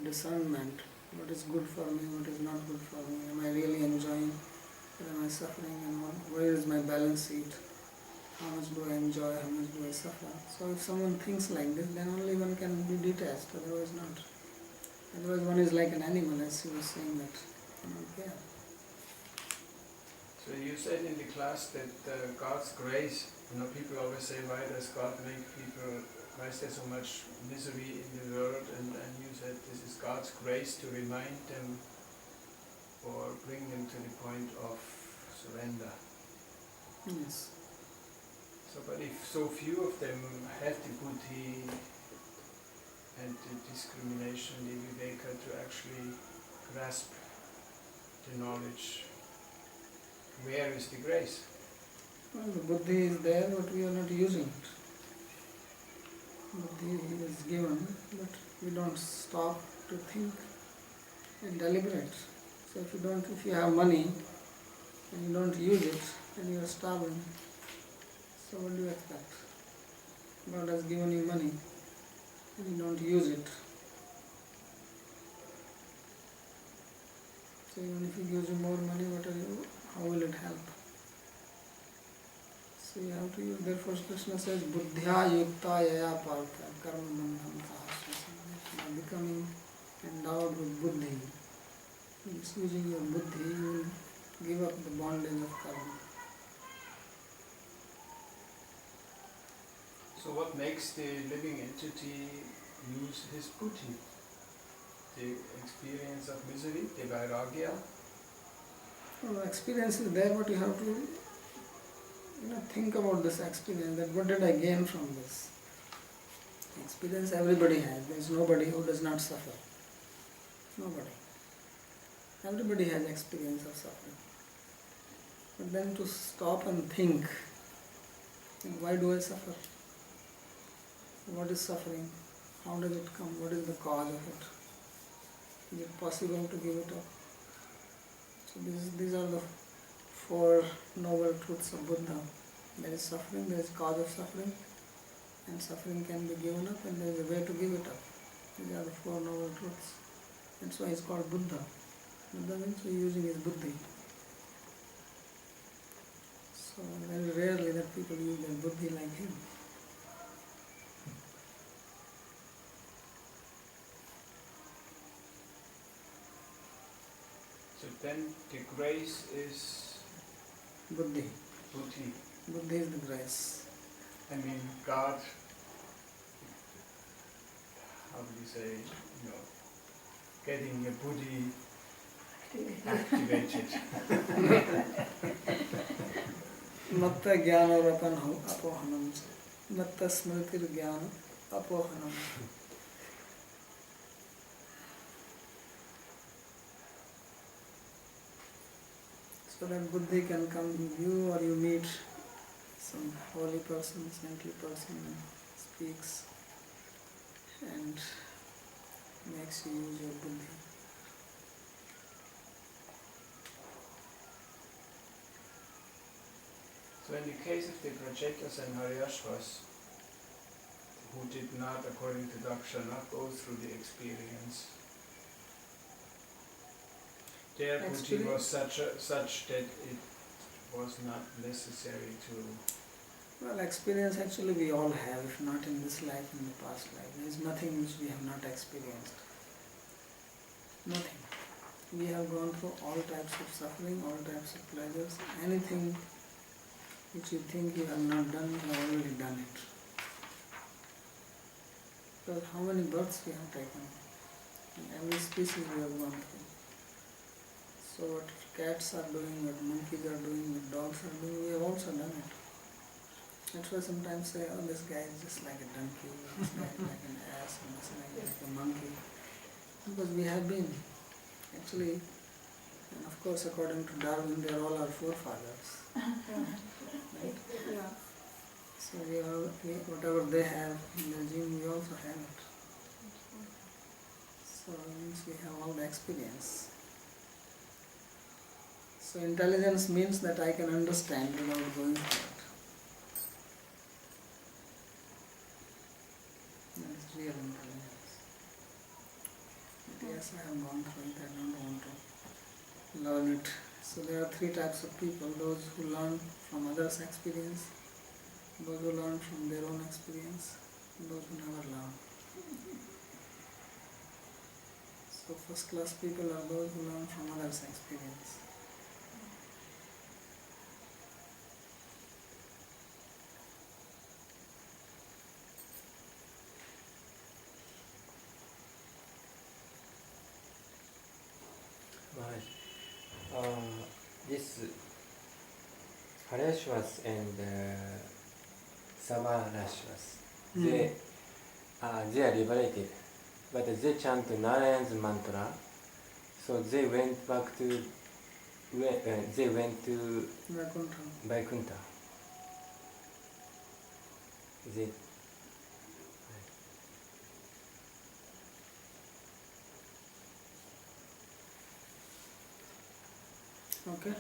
discernment, what is good for me, what is not good for me, am I really enjoying, or am I suffering, and where is my balance sheet, how much do I enjoy, how much do I suffer. So if someone thinks like this, then only one can be detached, otherwise not. Otherwise one is like an animal, as he was saying that. Okay. So you said in the class that God's grace, people always say, why does God make people, why is there so much misery in the world? And you said this is God's grace to remind them or bring them to the point of surrender. Yes. So, but if so few of them have the buddhi and the discrimination, the viveka, to actually grasp the knowledge, where is the grace? Well, the buddhi is there, but we are not using it. Buddhi is given, but we don't stop to think and deliberate. So if you have money and you don't use it, and you are starving, so what do you expect? God has given you money and you don't use it. So even if He gives you more money, how will it help? So you have to use. Therefore Krishna says, Buddhya yukta yaya partha karma bandham sahasrasam. Becoming endowed with buddhi. Means using your buddhi, you will give up the bondage of karma. So what makes the living entity use his buddhi? The experience of misery, the vairagya? So experience is there, but you have to think about this experience, that what did I gain from this? Experience everybody has. There is nobody who does not suffer. Nobody. Everybody has experience of suffering. But then to stop and think, why do I suffer? What is suffering? How does it come? What is the cause of it? Is it possible to give it up? So these are the 4 noble truths of Buddha. There is suffering, there is cause of suffering, and suffering can be given up, and there is a way to give it up. These are the 4 noble truths. That's why he's called Buddha. Buddha means we're using his buddhi. So very rarely that people use their buddhi like him. So then the grace is Buddhi. buddhi. Buddhi is the grace. I mean, God, how do you say, getting your buddhi activated. Matta jnana rapan apohanam. Matta smritir jnana apohanam. So that buddhi can come to you, or you meet some holy person, saintly person, and speaks and makes you use your buddhi. So in the case of the Prachetas and Haryashvas, who did not, according to Dakshana, go through the experience, their buddhi was such that it was not necessary to... Well, experience actually we all have, if not in this life, in the past life. There is nothing which we have not experienced. Nothing. We have gone through all types of suffering, all types of pleasures. Anything which you think you have not done, you have already done it. Because how many births we have taken? In every species we have gone through. So what cats are doing, what monkeys are doing, what dogs are doing, we have also done it. That's why sometimes say, oh, this guy is just like a donkey, this guy is like an ass, and this guy is like a monkey. Because we have been. Actually, and of course according to Darwin, they are all our forefathers. Right? Yeah. So whatever they have in their gene, we also have it. So it means we have all the experience. So intelligence means that I can understand without going through it. That's real intelligence. Yes, I have gone through it. I don't want to learn it. So there are three types of people: those who learn from others' experience, those who learn from their own experience, and those who never learn. So first class people are those who learn from others' experience. This Hareshwas and Samarashwas, they are liberated, but they chant Narayan's mantra, so they went back to they went to Vaikuntha. Vaikuntha. They, Okay.